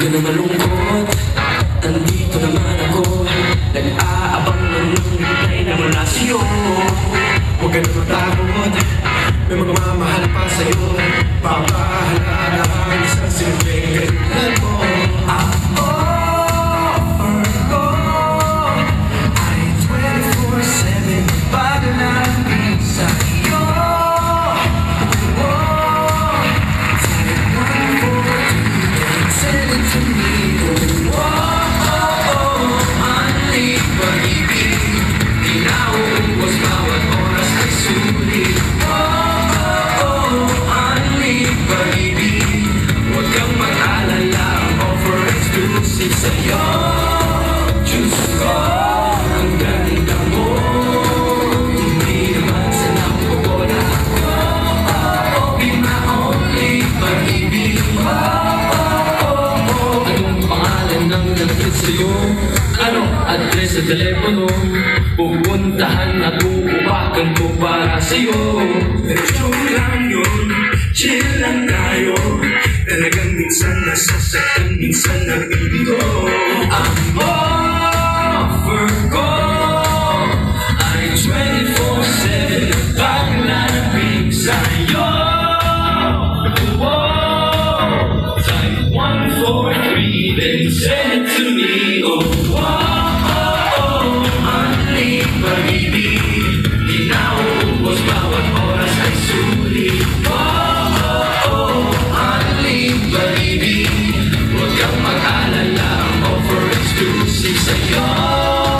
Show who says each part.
Speaker 1: ka na malungkot, nandito naman ako, nag-aabang ng reply na mula sa'yo. Huwag ka na matakot, may magmamahal pa sa'yo. Papahalala ang isang simpleng katulad mo. Ako, ay 24/7 paglalambing sa'yo. Sa'yo, Diyos ko, ang ganda mo. Hindi naman sanang wala ako. Be my only pag-ibig. Anong pangalan ng nagkit sa'yo? Anong address sa telepono? Pupuntahan at uupakan ko para sa'yo. Pero joke lang yun, chill lang tayo. Talagang minsan nasasaktan, minsan nabibigo.